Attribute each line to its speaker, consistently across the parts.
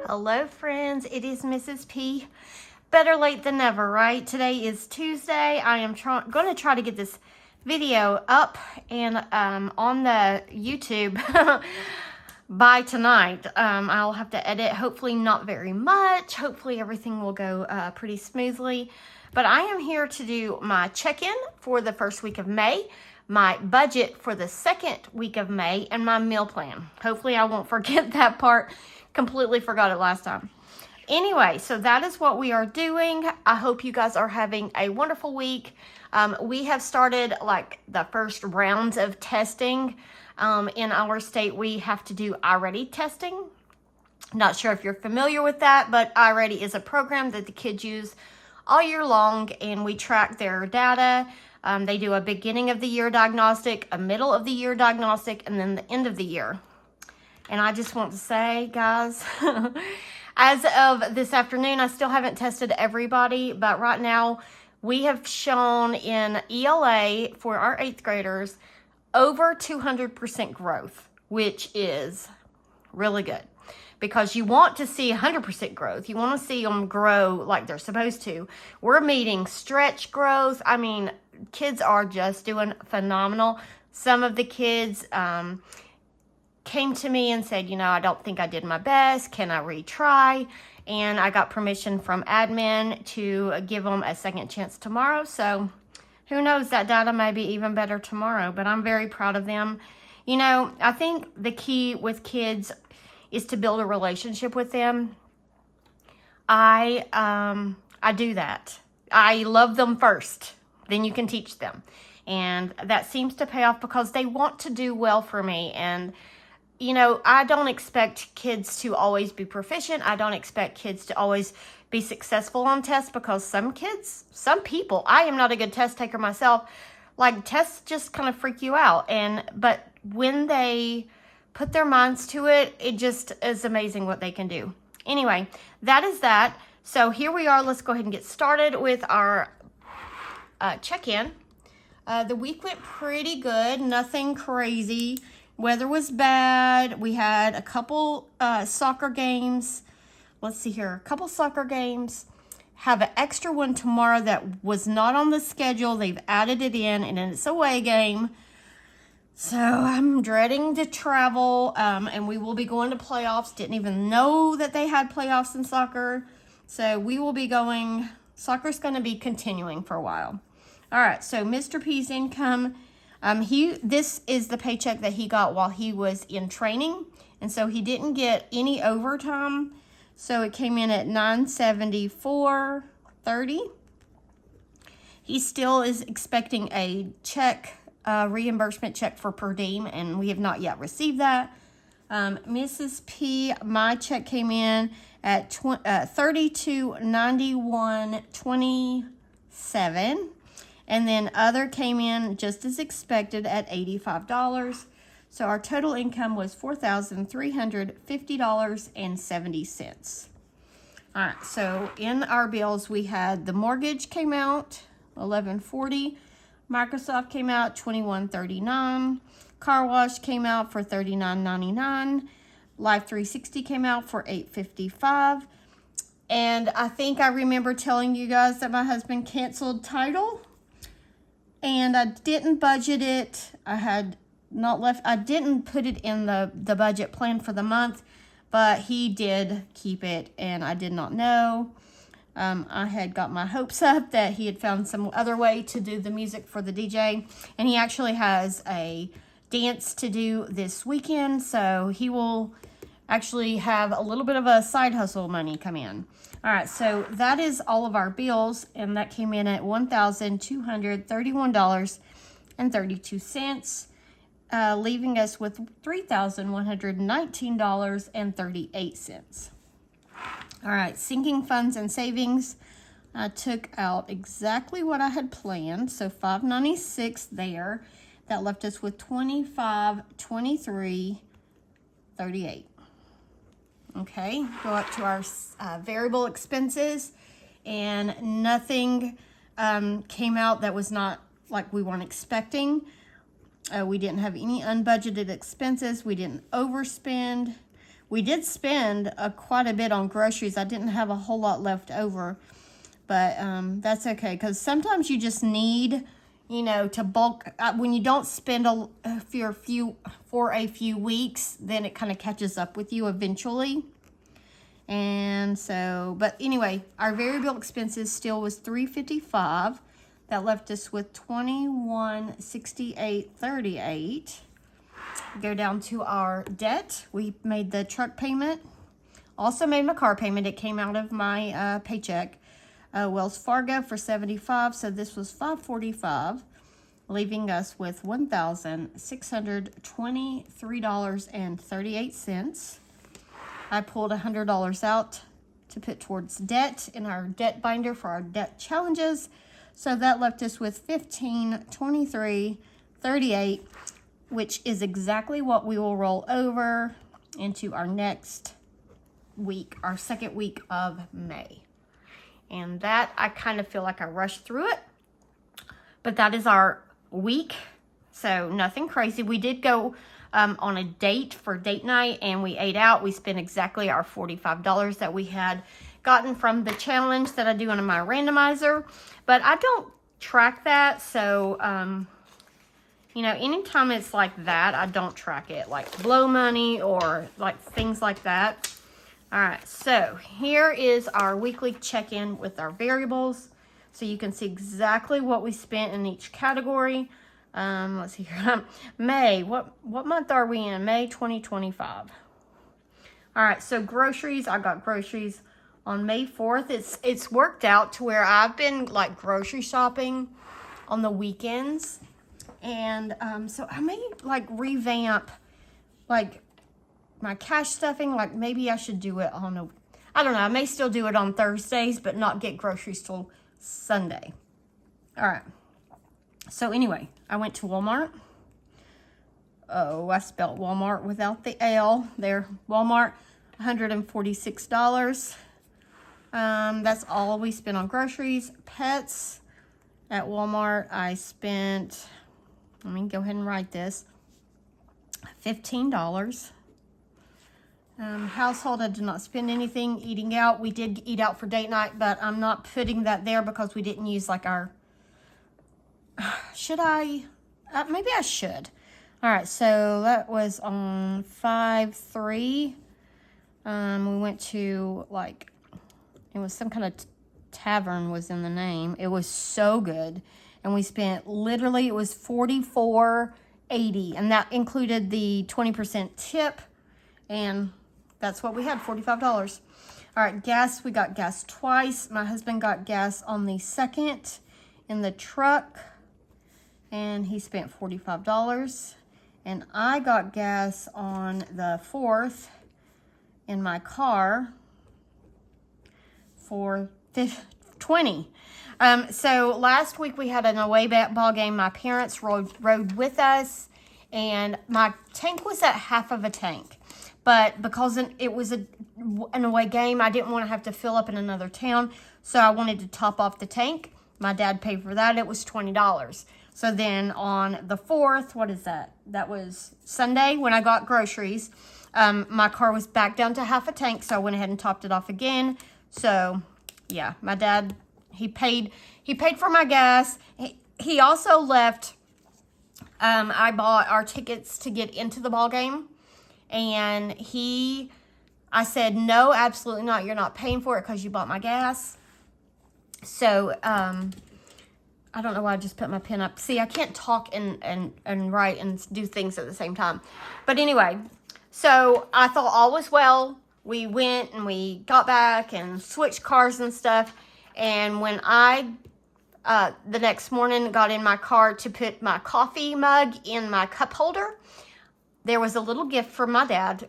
Speaker 1: Hello friends, it is Mrs. P. Better late than never, right? Today is Tuesday. I am going to try to get this video up and on the YouTube by tonight. I'll have to edit, hopefully not very much. Hopefully everything will go pretty smoothly. But I am here to do my check-in for the first week of May, my budget for the second week of May, and my meal plan. Hopefully I won't forget that part. Completely forgot it last time. Anyway, so that is what we are doing. I hope you guys are having a wonderful week. We have started like the first rounds of testing. In our state, we have to do iReady testing. Not sure if you're familiar with that, but iReady is a program that the kids use all year long, and we track their data. They do a beginning of the year diagnostic, a middle of the year diagnostic, and then the end of the year. And I just want to say, guys, as of this afternoon, I still haven't tested everybody, but right now we have shown in ELA for our 8th graders over 200% growth, which is really good because you want to see 100% growth. You want to see them grow like they're supposed to. We're meeting stretch growth. I mean, kids are just doing phenomenal. Some of the kids, came to me and said, you know, I don't think I did my best. Can I retry? And I got permission from admin to give them a second chance tomorrow. So who knows, that data may be even better tomorrow, but I'm very proud of them. You know, I think the key with kids is to build a relationship with them. I do that. I love them first, then you can teach them. And that seems to pay off because they want to do well for me. And you know, I don't expect kids to always be proficient. I don't expect kids to always be successful on tests because some people, I am not a good test taker myself. Like, tests just kind of freak you out. But when they put their minds to it, it just is amazing what they can do. Anyway, that is that. So here we are. Let's go ahead and get started with our check-in. The week went pretty good. Nothing crazy. Weather was bad. We had a couple soccer games. Let's see here. A couple soccer games. Have an extra one tomorrow that was not on the schedule. They've added it in, and it's a away game. So I'm dreading to travel, and we will be going to playoffs. Didn't even know that they had playoffs in soccer. So we will be going. Soccer's going to be continuing for a while. All right, so Mr. P's income. This is the paycheck that he got while he was in training, and so he didn't get any overtime, so it came in at $974.30. He still is expecting a check, reimbursement check for per diem, and we have not yet received that. Mrs. P, my check came in at $32.91.27. And then other came in just as expected at $85. So our total income was $4,350.70. All right, so in our bills, we had the mortgage came out, $11.40. Microsoft came out, $21.39. Car wash came out for $39.99. Life 360 came out for $8.55. And I think I remember telling you guys that my husband canceled Tidal. And I didn't budget it. I didn't put it in the budget plan for the month, but he did keep it, and I did not know. I had got my hopes up that he had found some other way to do the music for the DJ, and he actually has a dance to do this weekend, so he will actually have a little bit of a side hustle money come in. All right, so that is all of our bills, and that came in at $1,231.32, leaving us with $3,119.38. All right, sinking funds and savings. I took out exactly what I had planned, so $596 there. That left us with $2523.38. Okay, go up to our variable expenses, and nothing came out that was not like we weren't expecting. We didn't have any unbudgeted expenses. We didn't overspend. We did spend quite a bit on groceries. I didn't have a whole lot left over, but that's okay, because sometimes you just need, you know, to bulk. When you don't spend for a few weeks, then it kind of catches up with you eventually. And so, but anyway, our variable expenses still was $355. That left us with $2168.38. Go down to our debt. We made the truck payment. Also made my car payment. It came out of my paycheck. Wells Fargo for $75. So this was $545, leaving us with $1,623.38. I pulled $100 out to put towards debt in our debt binder for our debt challenges. So that left us with $1,523.38, which is exactly what we will roll over into our next week, our second week of May. And that, I kind of feel like I rushed through it, but that is our week. So nothing crazy. We did go on a date for date night, and we ate out. We spent exactly our $45 that we had gotten from the challenge that I do on my randomizer, but I don't track that. So, you know, anytime it's like that, I don't track it, like blow money or like things like that. All right, so here is our weekly check-in with our variables. So you can see exactly what we spent in each category. Let's see here. May, what month are we in? May 2025. All right, so groceries, I got groceries on May 4th. It's worked out to where I've been like grocery shopping on the weekends. And so I may like revamp like my cash stuffing. Like maybe I should do it on I don't know, I may still do it on Thursdays, but not get groceries till Sunday. All right. So anyway, I went to Walmart. Oh, I spelled Walmart without the L there. Walmart, $146. That's all we spent on groceries. Pets at Walmart, I spent, let me go ahead and write this, $15. Household, I did not spend anything. Eating out, we did eat out for date night, but I'm not putting that there because we didn't use like our, should I? Maybe I should. All right, so that was on 5/3. We went to like, it was some kind of tavern was in the name. It was so good. And we spent literally, it was $44.80. And that included the 20% tip. And that's what we had, $45. All right, gas, we got gas twice. My husband got gas on the 2nd in the truck, and he spent $45. And I got gas on the 4th in my car for $20. So last week we had an away ball game. My parents rode with us, and my tank was at half of a tank. But because it was an away game, I didn't want to have to fill up in another town. So I wanted to top off the tank. My dad paid for that. It was $20. So then on the 4th, what is that? That was Sunday when I got groceries. My car was back down to half a tank, so I went ahead and topped it off again. So yeah, my dad, he paid for my gas. He also left, I bought our tickets to get into the ball game. And I said, no, absolutely not. You're not paying for it because you bought my gas. So, I don't know why I just put my pen up. See, I can't talk and write and do things at the same time. But anyway, so I thought all was well. We went and we got back and switched cars and stuff. And when I, the next morning, got in my car to put my coffee mug in my cup holder, there was a little gift from my dad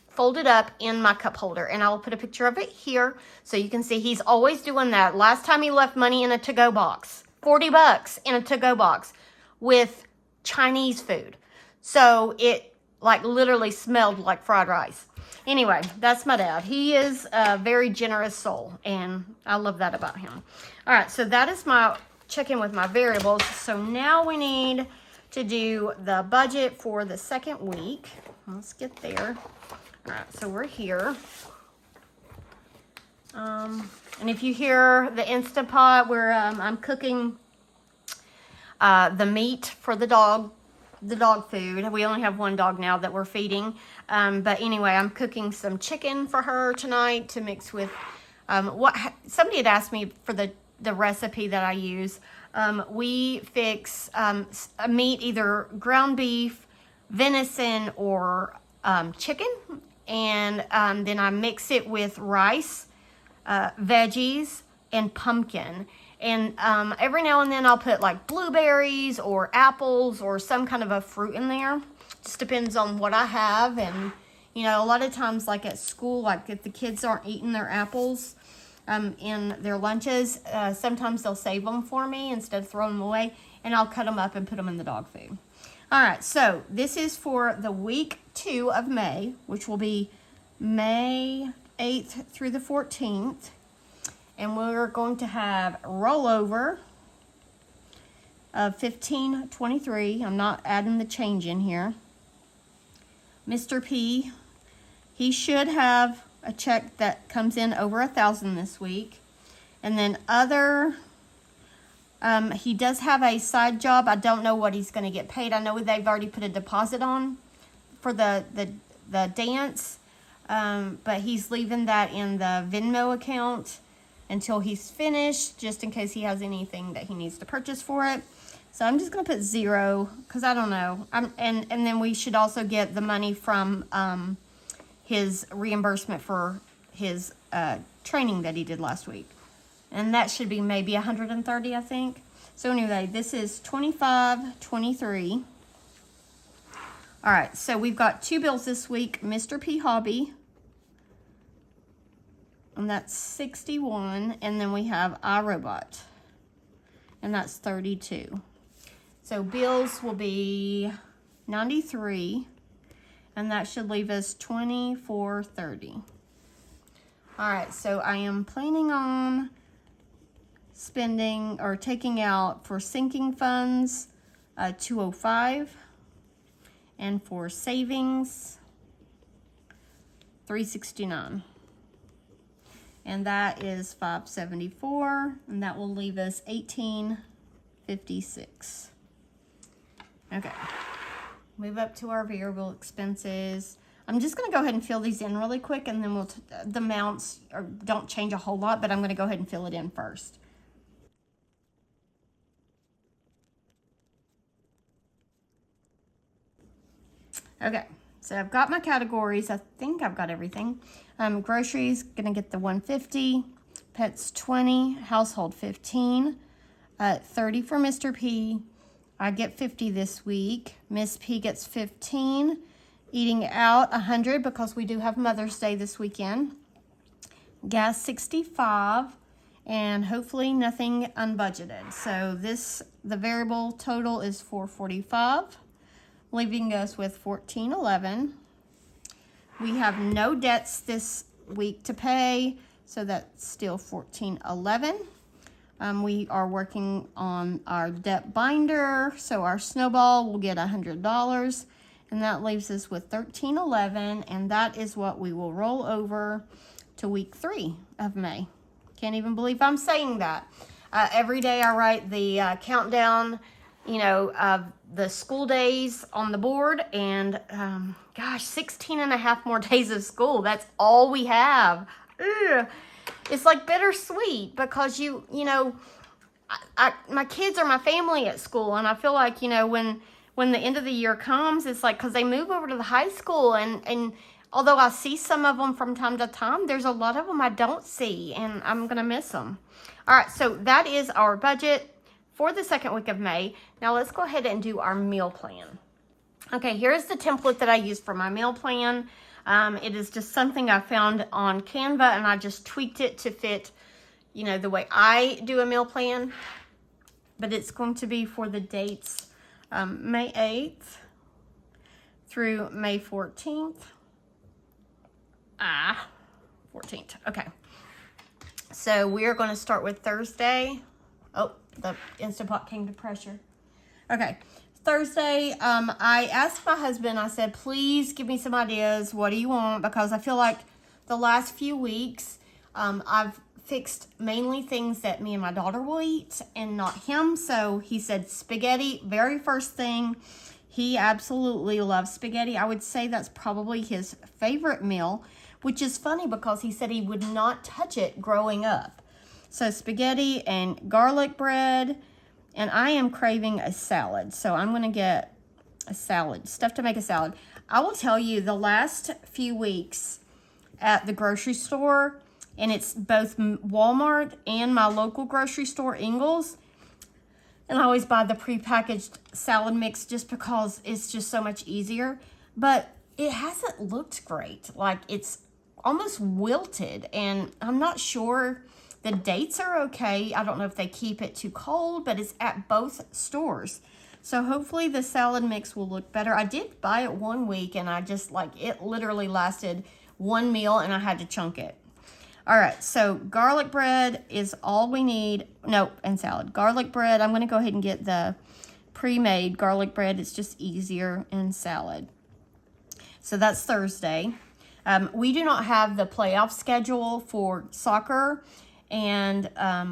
Speaker 1: folded up in my cup holder. And I will put a picture of it here so you can see he's always doing that. Last time he left money in a to-go box, $40 in a to-go box with Chinese food. So it like literally smelled like fried rice. Anyway, that's my dad. He is a very generous soul, and I love that about him. All right, so that is my check-in with my variables. So now we need to do the budget for the second week. Let's get there. All right, so we're here. And if you hear the Instant Pot where I'm cooking the meat for the dog food. We only have one dog now that we're feeding. But anyway, I'm cooking some chicken for her tonight to mix with somebody had asked me for the recipe that I use. We fix a meat, either ground beef, venison, or chicken. And then I mix it with rice, veggies, and pumpkin. And every now and then I'll put like blueberries or apples or some kind of a fruit in there. Just depends on what I have. And, you know, a lot of times like at school, like if the kids aren't eating their apples in their lunches, sometimes they'll save them for me instead of throwing them away. And I'll cut them up and put them in the dog food. All right, so this is for the week 2 of May, which will be May 8th through the 14th. And we're going to have rollover of $15.23. I'm not adding the change in here. Mr. P, he should have a check that comes in over $1,000 this week. And then other, he does have a side job. I don't know what he's going to get paid. I know they've already put a deposit on for the dance, but he's leaving that in the Venmo account until he's finished, just in case he has anything that he needs to purchase for it. So I'm just going to put 0 because I don't know. And then we should also get the money from his reimbursement for his training that he did last week. And that should be maybe 130, I think. So anyway, this is $25.23. All right, so we've got 2 bills this week. Mr. P Hobby, and that's $61, and then we have iRobot, and that's $32. So bills will be $93, and that should leave us $24.30. All right, so I am planning on spending or taking out for sinking funds $205, and for savings $369. And that is $574, and that will leave us $18.56. Okay, move up to our variable expenses. I'm just going to go ahead and fill these in really quick, and then the amounts don't change a whole lot, but I'm going to go ahead and fill it in first. Okay, so I've got my categories. I think I've got everything. Groceries, gonna get the $150, pets $20, household $15, $30 for Mr. P. I get $50 this week. Miss P gets $15. Eating out $100 because we do have Mother's Day this weekend. Gas $65, and hopefully nothing unbudgeted. So the variable total is $445. Leaving us with $14.11. We have no debts this week to pay, so that's still $14.11. We are working on our debt binder, so our snowball will get $100, and that leaves us with $13.11, and that is what we will roll over to week 3 of May. Can't even believe I'm saying that. Every day I write the countdown, you know, of the school days on the board, and gosh, 16 and a half more days of school. That's all we have. Ugh. It's like bittersweet because you know, my kids are my family at school, and I feel like, you know, when the end of the year comes, it's like, because they move over to the high school, and although I see some of them from time to time, there's a lot of them I don't see, and I'm gonna miss them. All right, so that is our budget for the second week of May. Now let's go ahead and do our meal plan. Okay, here's the template that I use for my meal plan. It is just something I found on Canva, and I just tweaked it to fit, you know, the way I do a meal plan. But it's going to be for the dates May 8th through May 14th. 14th. Okay. So we are going to start with Thursday. Oh, the Instant Pot came to pressure. Okay. Thursday, I asked my husband, I said, please give me some ideas. What do you want? Because I feel like the last few weeks, I've fixed mainly things that me and my daughter will eat and not him. So he said spaghetti, very first thing. He absolutely loves spaghetti. I would say that's probably his favorite meal, which is funny because he said he would not touch it growing up. So spaghetti and garlic bread, and I am craving a salad. So I'm going to get a salad, stuff to make a salad. I will tell you, the last few weeks at the grocery store, and it's both Walmart and my local grocery store, Ingles, and I always buy the prepackaged salad mix just because it's just so much easier. But it hasn't looked great. Like, it's almost wilted, and I'm not sure. The dates are okay. I don't know if they keep it too cold, but it's at both stores. So hopefully the salad mix will look better. I did buy it 1 week, and I just, like, it literally lasted one meal, and I had to chunk it. All right, so garlic bread is all we need. Nope, and salad. Garlic bread, I'm going to go ahead and get the pre-made garlic bread. It's just easier, and salad. So that's Thursday. We do not have the playoff schedule for soccer, and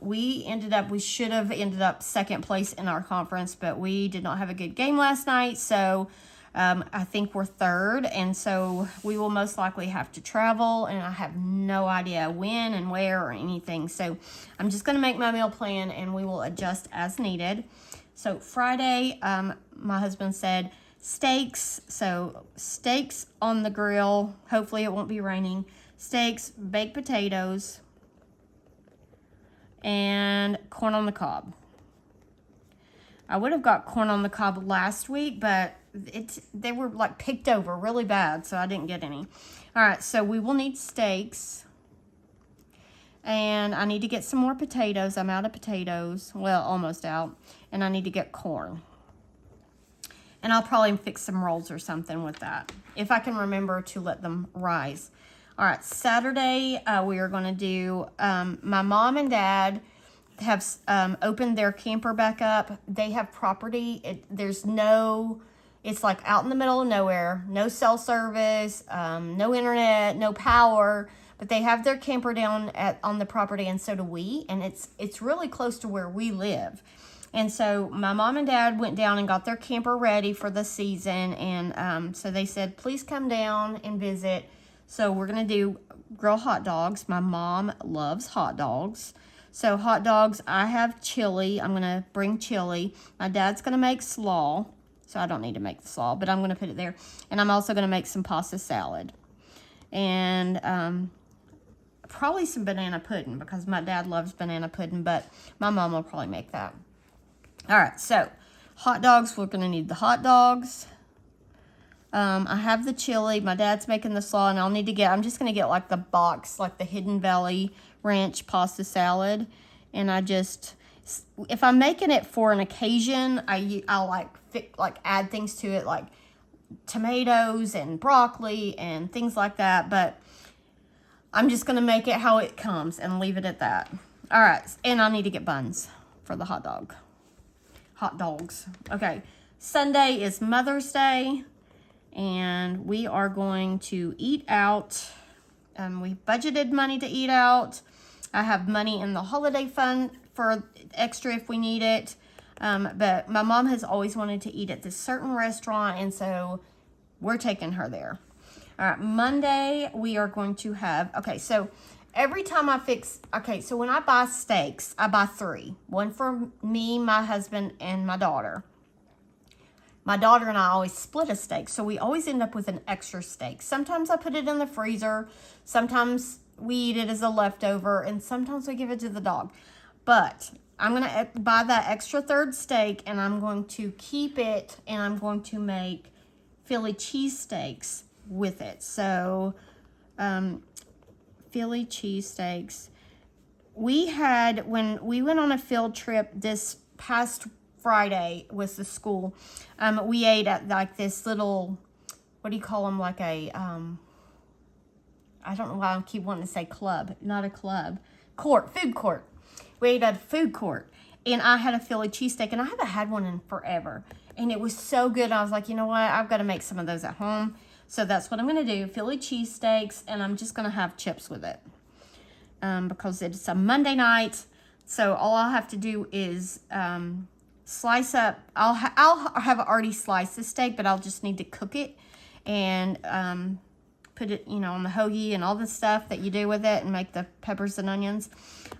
Speaker 1: we should have ended up second place in our conference, but we did not have a good game last night, so I think we're third, and so we will most likely have to travel, and I have no idea when and where or anything. So I'm just going to make my meal plan, and we will adjust as needed. So Friday, my husband said steaks. So steaks on the grill. Hopefully it won't be raining. Steaks, baked potatoes, and corn on the cob. I would have got corn on the cob last week, but they were like picked over really bad, so I didn't get any. All right, so we will need steaks, and I need to get some more potatoes. I'm out of potatoes, well, almost out, and I need to get corn. And I'll probably fix some rolls or something with that, if I can remember to let them rise. All right, Saturday, we are going to do, my mom and dad have opened their camper back up. They have property. It's like out in the middle of nowhere, no cell service, no internet, no power, but they have their camper down on the property, and so do we, and it's really close to where we live. And so my mom and dad went down and got their camper ready for the season, and so they said, please come down and visit. So we're going to do grill hot dogs. My mom loves hot dogs. So hot dogs, I have chili. I'm going to bring chili. My dad's going to make slaw. So I don't need to make the slaw, but I'm going to put it there. And I'm also going to make some pasta salad. And probably some banana pudding, because my dad loves banana pudding, but my mom will probably make that. All right, so hot dogs, we're going to need the hot dogs. I have the chili. My dad's making the slaw, and I'm just going to get like the box, like the Hidden Valley Ranch pasta salad. And if I'm making it for an occasion, I'll like add things to it, like tomatoes and broccoli and things like that. But I'm just going to make it how it comes and leave it at that. All right, and I need to get buns for the hot dogs. Okay, Sunday is Mother's Day, and we are going to eat out. We budgeted money to eat out. I have money in the holiday fund for extra if we need it. But my mom has always wanted to eat at this certain restaurant, and so we're taking her there. All right, Monday we are going to have, so every time so when I buy steaks, I buy 3. One for me, my husband, and my daughter. My daughter and I always split a steak, so we always end up with an extra steak. Sometimes I put it in the freezer. Sometimes we eat it as a leftover, and sometimes we give it to the dog. But I'm going to buy that extra third steak, and I'm going to keep it, and I'm going to make Philly cheesesteaks with it. So, Philly cheesesteaks. When we went on a field trip this past Friday with the school, we ate at like this little, what do you call them, like a, I don't know why I keep wanting to say club, not a club, food court. We ate at a food court, and I had a Philly cheesesteak, and I haven't had one in forever. And it was so good. I was like, you know what? I've got to make some of those at home. So that's what I'm going to do. Philly cheesesteaks, and I'm just going to have chips with it. Because it's a Monday night. So all I'll have to do is slice up. I'll have already sliced the steak, but I'll just need to cook it and put it, you know, on the hoagie and all the stuff that you do with it and make the peppers and onions.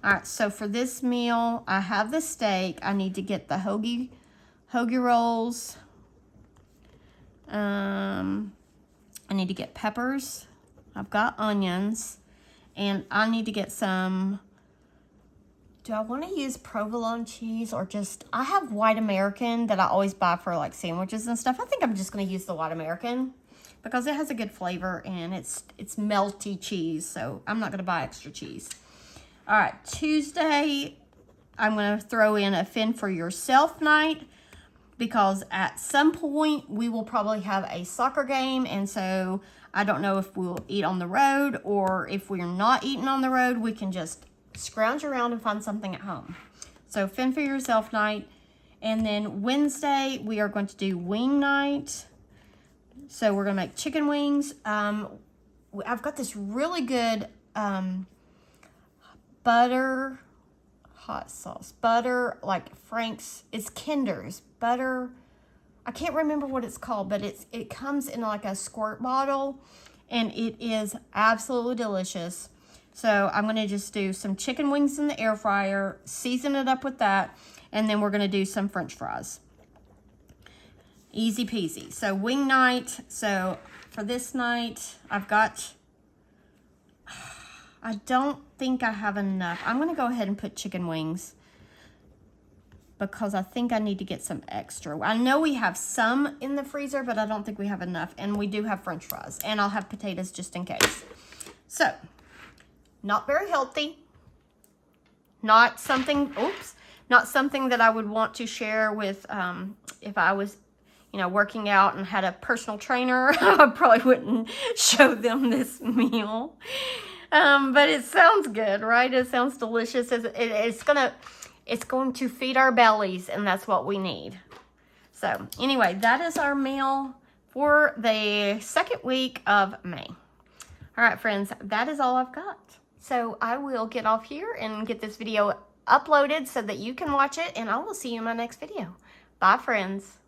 Speaker 1: All right, so for this meal, I have the steak. I need to get the hoagie rolls. I need to get peppers. I've got onions. And I need to get some, do I want to use provolone cheese or just, I have white American that I always buy for like sandwiches and stuff. I think I'm just going to use the white American because it has a good flavor and it's melty cheese. So I'm not going to buy extra cheese. All right, Tuesday, I'm going to throw in a Fend for Yourself night because at some point we will probably have a soccer game. And so I don't know if we'll eat on the road or if we're not eating on the road, we can just scrounge around and find something at home. So Fend for Yourself night. And then Wednesday, we are going to do wing night. So we're going to make chicken wings. I've got this really good butter, hot sauce, butter, like Frank's, it's Kinder's, butter, I can't remember what it's called, but it comes in like a squirt bottle, and it is absolutely delicious. So I'm going to just do some chicken wings in the air fryer, season it up with that, and then we're going to do some French fries. Easy peasy. So wing night. So for this night, I've got, I don't think I have enough. I'm going to go ahead and put chicken wings because I think I need to get some extra. I know we have some in the freezer, but I don't think we have enough. And we do have French fries. And I'll have potatoes just in case. So, not very healthy. Not something, not something that I would want to share with, if I was, you know, working out and had a personal trainer. I probably wouldn't show them this meal. But it sounds good, right? It sounds delicious. It's going to feed our bellies, and that's what we need. So anyway, that is our meal for the second week of May. All right, friends, that is all I've got. So I will get off here and get this video uploaded so that you can watch it, and I will see you in my next video. Bye, friends.